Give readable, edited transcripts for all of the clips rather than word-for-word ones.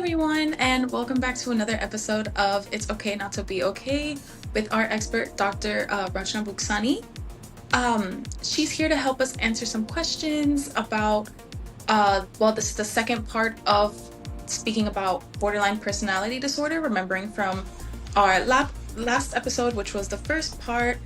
everyone, and welcome back to another episode of It's Okay Not to Be Okay with our expert, Dr. Rachna Buxani. She's here to help us answer some questions about, this is the second part of speaking about borderline personality disorder, remembering from our last episode, which was the first part.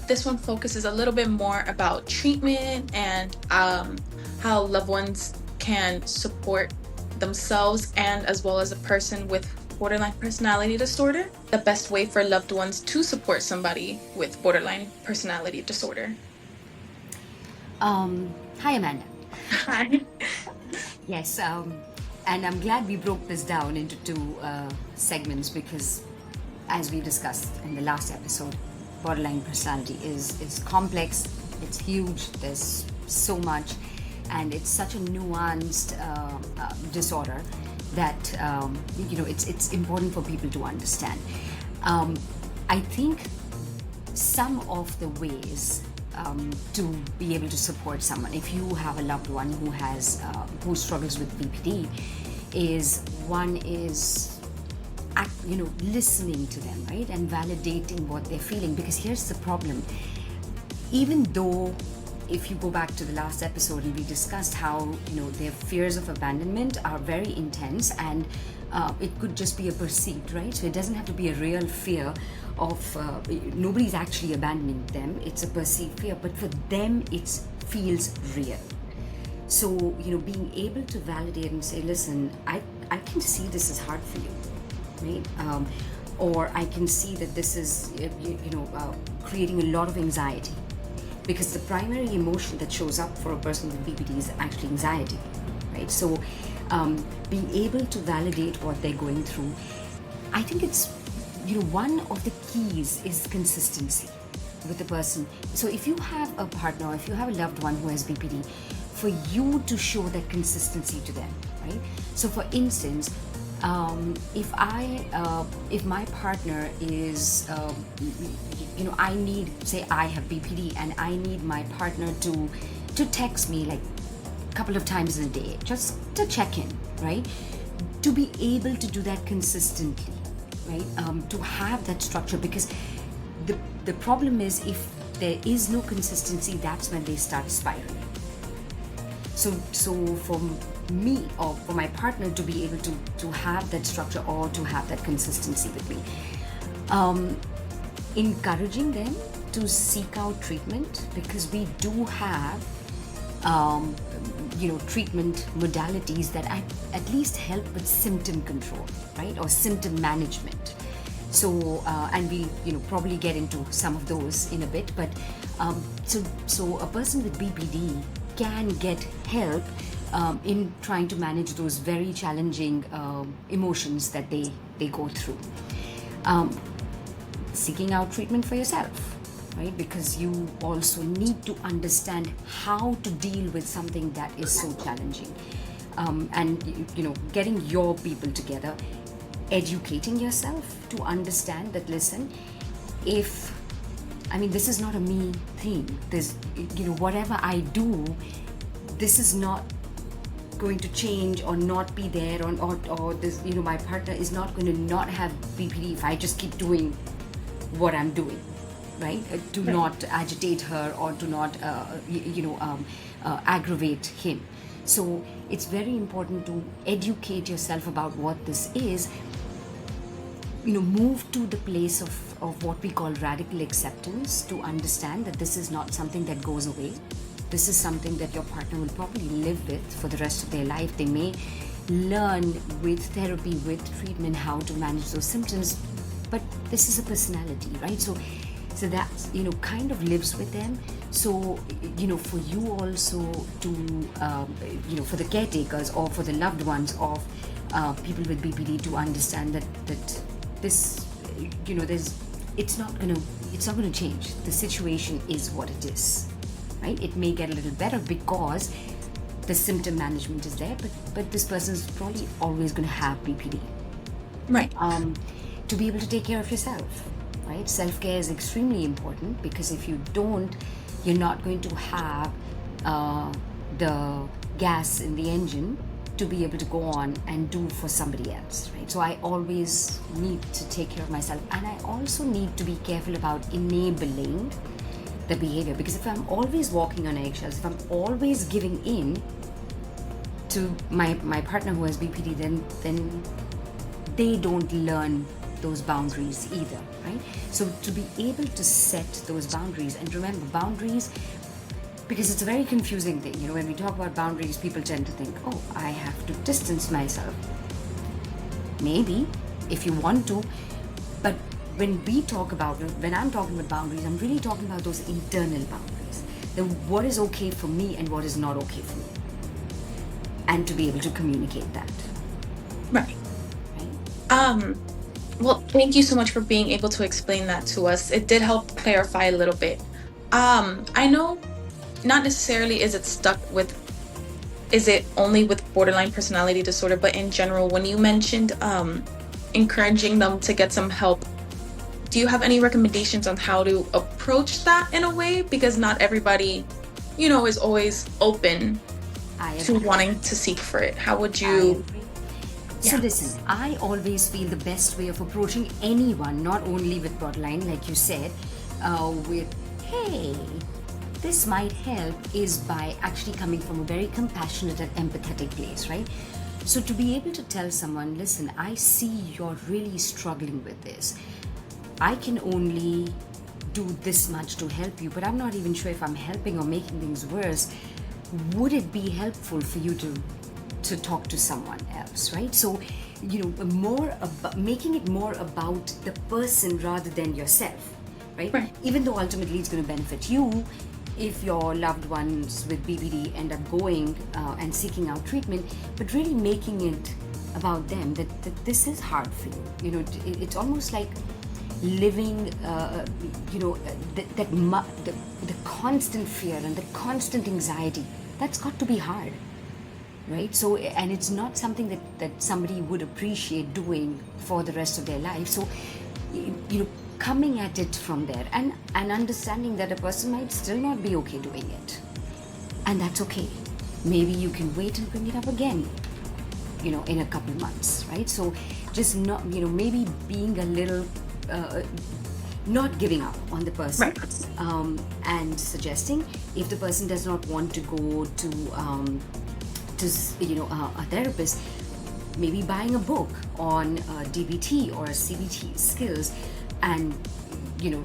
This one focuses a little bit more about treatment and how loved ones can support themselves and as well as a person with borderline personality disorder, the best way for loved ones to support somebody with borderline personality disorder. Hi, Amanda. Hi. Yes, and I'm glad we broke this down into two segments because, as we discussed in the last episode, borderline personality is complex, it's huge, there's so much, and it's such a nuanced disorder that it's important for people to understand. I think some of the ways to be able to support someone, if you have a loved one who struggles with BPD, is listening to them, right, and validating what they're feeling. Because here's the problem: even though, if you go back to the last episode and we discussed how their fears of abandonment are very intense, and it could just be a perceived, right? So it doesn't have to be a real fear of nobody's actually abandoning them. It's a perceived fear, but for them it feels real. So being able to validate and say, listen, I can see this is hard for you, right? Or I can see that this is creating a lot of anxiety, because the primary emotion that shows up for a person with BPD is actually anxiety, right? So being able to validate what they're going through, I think it's one of the keys is consistency with the person. So if you have a partner, if you have a loved one who has BPD, for you to show that consistency to them, right? So for instance, if my partner is, I have BPD and I need my partner to text me like a couple of times in a day, just to check in, right? To be able to do that consistently, right? To have that structure, because the problem is if there is no consistency, that's when they start spiraling. So for me or for my partner to be able to have that structure or to have that consistency with me, encouraging them to seek out treatment, because we do have treatment modalities that at least help with symptom control, right, or symptom management. So and we probably get into some of those in a bit, but so a person with BPD can get help in trying to manage those very challenging emotions that they go through. Seeking out treatment for yourself, right? Because you also need to understand how to deal with something that is so challenging. And getting your people together, educating yourself to understand that, listen, this is not a me thing. There's, whatever I do, this is not going to change or not be there, or this, my partner is not going to not have BPD if I just keep doing what I'm doing, right? To not agitate her or to not, aggravate him. So it's very important to educate yourself about what this is. Move to the place of what we call radical acceptance, to understand that this is not something that goes away. This is something that your partner will probably live with for the rest of their life. They may learn with therapy, with treatment, how to manage those symptoms, but this is a personality, right? So that's, kind of lives with them. So, for you also to, for the caretakers or for the loved ones of people with BPD to understand that this, it's not going to change. The situation is what it is, right? It may get a little better because the symptom management is there, but this person is probably always going to have BPD. Right. To be able to take care of yourself, right? Self-care is extremely important, because if you don't, you're not going to have the gas in the engine to be able to go on and do for somebody else, right? So I always need to take care of myself, and I also need to be careful about enabling the behavior, because if I'm always walking on eggshells, if I'm always giving in to my partner who has BPD, then they don't learn those boundaries either, right? So to be able to set those boundaries, and remember boundaries, because it's a very confusing thing, when we talk about boundaries, people tend to think, oh, I have to distance myself. Maybe, if you want to, but when I'm talking about boundaries, I'm really talking about those internal boundaries. What is okay for me and what is not okay for me. And to be able to communicate that. Right. Right? Well, thank you so much for being able to explain that to us. It did help clarify a little bit. I know not necessarily is it only with borderline personality disorder, but in general, when you mentioned encouraging them to get some help, do you have any recommendations on how to approach that in a way? Because not everybody, is always open to wanting to seek for it. How would you? So listen, I always feel the best way of approaching anyone, not only with borderline, like you said, with, hey, this might help, is by actually coming from a very compassionate and empathetic place, right? So to be able to tell someone, listen, I see you're really struggling with this. I can only do this much to help you, but I'm not even sure if I'm helping or making things worse. Would it be helpful for you to talk to someone else, right? So, making it more about the person rather than yourself, right? Even though ultimately it's going to benefit you if your loved ones with BPD end up going and seeking out treatment, but really making it about them, that this is hard for you. It's almost like living, the constant fear and the constant anxiety. That's got to be hard. Right? So, and it's not something that somebody would appreciate doing for the rest of their life. So, coming at it from there and understanding that a person might still not be okay doing it. And that's okay. Maybe you can wait and bring it up again, in a couple months, right? So, just not, maybe being a little, not giving up on the person, and suggesting if the person does not want to go to a therapist, maybe buying a book on DBT or CBT skills, and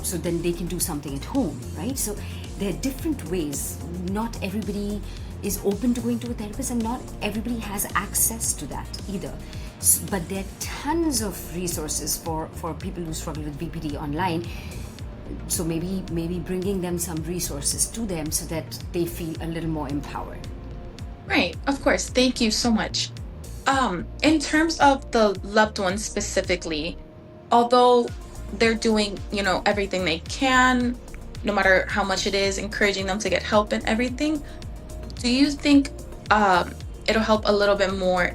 so then they can do something at home, right? So there are different ways. Not everybody is open to going to a therapist, and not everybody has access to that either. But there are tons of resources for people who struggle with BPD online. So maybe bringing them some resources to them so that they feel a little more empowered. Right, of course. Thank you so much. In terms of the loved ones specifically, although they're doing, everything they can, no matter how much it is, encouraging them to get help and everything, do you think it'll help a little bit more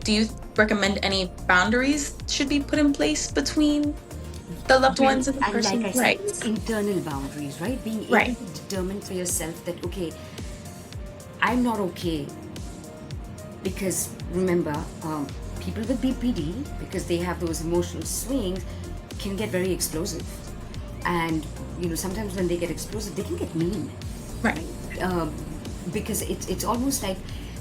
do you recommend any boundaries should be put in place between the loved ones and the person? Like I said, internal boundaries, right? Being able to determine for yourself that, okay, I'm not okay, because remember, people with BPD, because they have those emotional swings, can get very explosive, and sometimes when they get explosive, they can get mean, right? Because it's almost like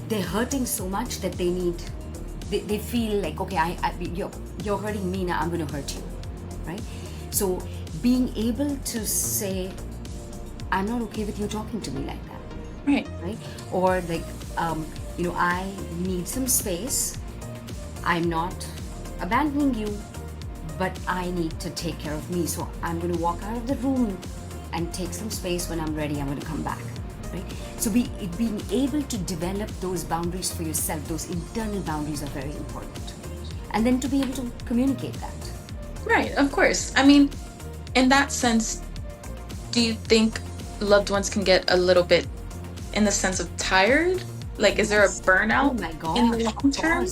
they're hurting so much that they feel like, okay, you're hurting me, now I'm going to hurt you, right? So being able to say, I'm not okay with you talking to me like that. Right? Or like, I need some space. I'm not abandoning you, but I need to take care of me. So I'm going to walk out of the room and take some space. When I'm ready, I'm going to come back. Right? So being able to develop those boundaries for yourself, those internal boundaries are very important. And then to be able to communicate that. Right, of course. I mean, in that sense, do you think loved ones can get a little bit in the sense of tired? Like, is there a burnout in the long term?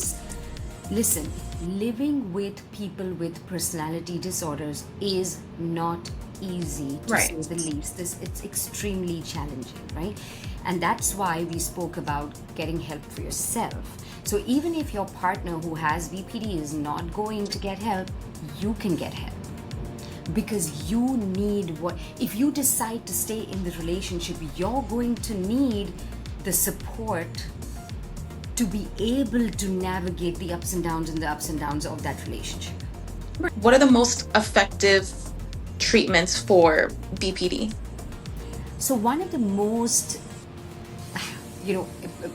Listen, living with people with personality disorders is not easy, to Right. say the least. It's extremely challenging, right? And that's why we spoke about getting help for yourself. So even if your partner who has BPD is not going to get help, you can get help. Because you need what, if you decide to stay in the relationship, you're going to need the support to be able to navigate the ups and downs of that relationship. What are the most effective treatments for BPD? So one of the most,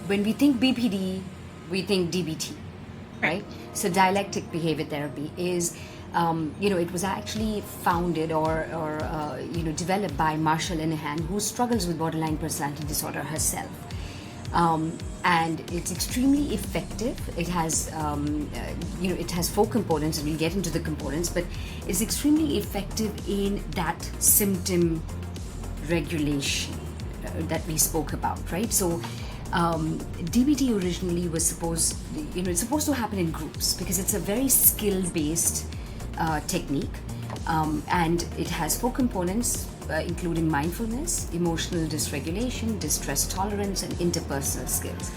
when we think BPD, we think DBT, right? So dialectic behavior therapy is, it was actually founded or developed by Marsha Linehan, who struggles with borderline personality disorder herself. And it's extremely effective. It has, it has 4 components, and we'll get into the components, but it's extremely effective in that symptom regulation that we spoke about, right? So DBT originally was it's supposed to happen in groups because it's a very skill-based technique, and it has 4 components, including mindfulness, emotional dysregulation, distress tolerance, and interpersonal skills.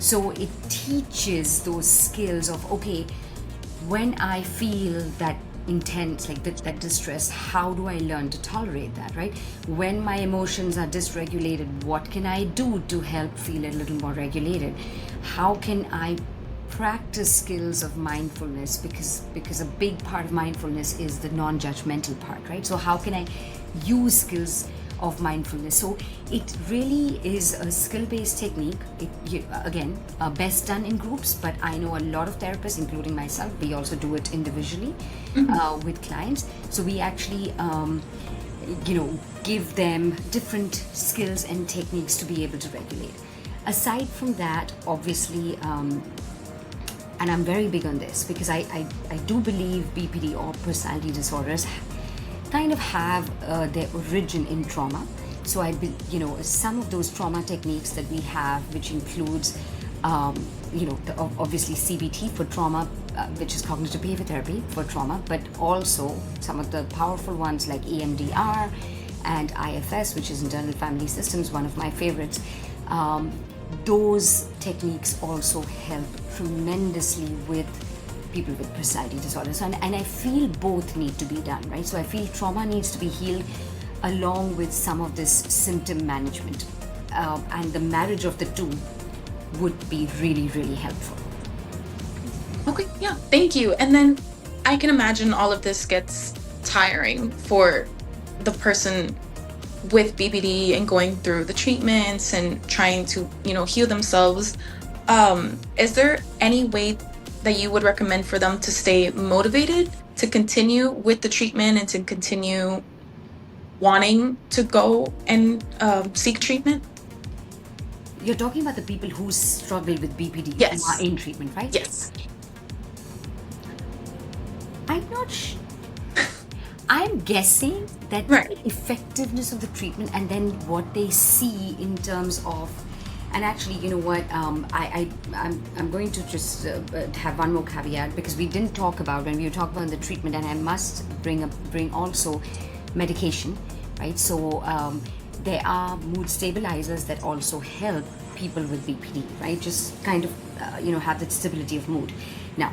So it teaches those skills of, okay, when I feel that intense, like that distress, how do I learn to tolerate that, right? When my emotions are dysregulated, what can I do to help feel a little more regulated? How can I practice skills of mindfulness, because a big part of mindfulness is the non-judgmental part, right? So how can I use skills of mindfulness? So it really is a skill-based technique. Again, best done in groups, but I know a lot of therapists, including myself, we also do it individually with clients. So we actually give them different skills and techniques to be able to regulate. Aside from that, obviously, and I'm very big on this because I do believe BPD or personality disorders kind of have their origin in trauma. So some of those trauma techniques that we have, which includes obviously CBT for trauma, which is cognitive behavior therapy for trauma, but also some of the powerful ones like EMDR and IFS, which is internal family systems, one of my favorites. Those techniques also help tremendously with people with personality disorders, and I feel both need to be done, right? So I feel trauma needs to be healed along with some of this symptom management, and the marriage of the two would be really, really helpful. Okay, yeah, thank you. And then I can imagine all of this gets tiring for the person with BPD and going through the treatments and trying to, heal themselves. Is there any way that you would recommend for them to stay motivated to continue with the treatment and to continue wanting to go and seek treatment? You're talking about the people who struggle with BPD, Yes. who are in treatment, right? Yes. I'm not I'm guessing that Right. the effectiveness of the treatment and then what they see in terms of, and actually, you know what, I'm going to just have one more caveat, because we didn't talk about, when we were talking about the treatment, and I must bring also medication, right? So there are mood stabilizers that also help people with BPD, right? Just kind of, have that stability of mood. Now,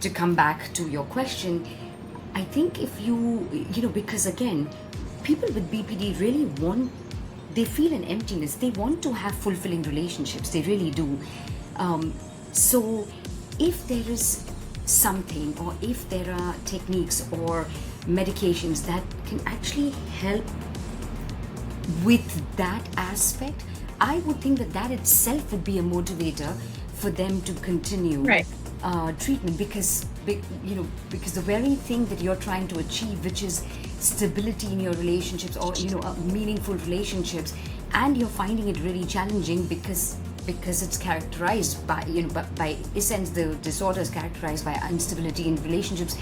to come back to your question, I think if because again, people with BPD really they feel an emptiness. They want to have fulfilling relationships. They really do. So if there is something, or if there are techniques or medications that can actually help with that aspect, I would think that itself would be a motivator for them to continue Right. Treatment, because the very thing that you're trying to achieve, which is stability in your relationships, or meaningful relationships, and you're finding it really challenging because it's characterized by by essence, the disorder is characterized by instability in relationships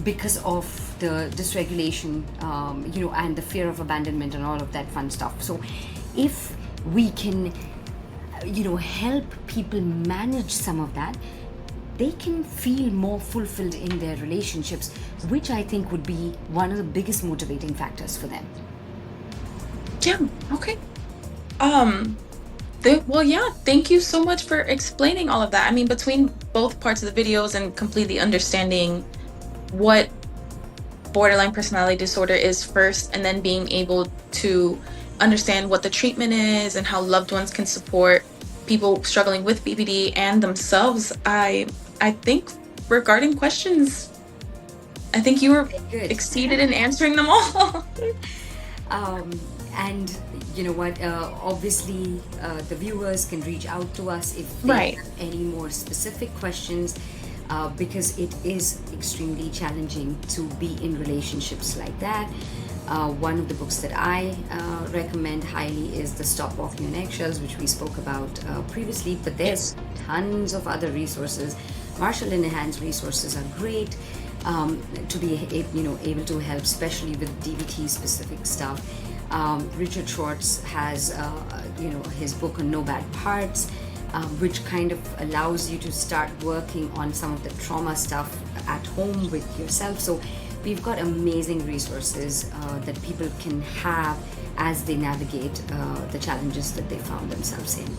because of the dysregulation, and the fear of abandonment and all of that fun stuff. So if we can help people manage some of that, they can feel more fulfilled in their relationships, which I think would be one of the biggest motivating factors for them. Yeah, okay. Well, yeah, thank you so much for explaining all of that. I mean, between both parts of the videos and completely understanding what borderline personality disorder is first, and then being able to understand what the treatment is and how loved ones can support people struggling with BPD and themselves, I think regarding questions, I think you were Good. exceeded in answering them all. And you know what? Obviously, the viewers can reach out to us if they Right. have any more specific questions, because it is extremely challenging to be in relationships like that. One of the books that I recommend highly is The Stop Walking on Eggshells, which we spoke about previously, but there's tons of other resources. Marshall Linehan's resources are great to be able to help, especially with DBT specific stuff. Richard Schwartz has his book on No Bad Parts, which kind of allows you to start working on some of the trauma stuff at home with yourself. So we've got amazing resources that people can have as they navigate the challenges that they found themselves in.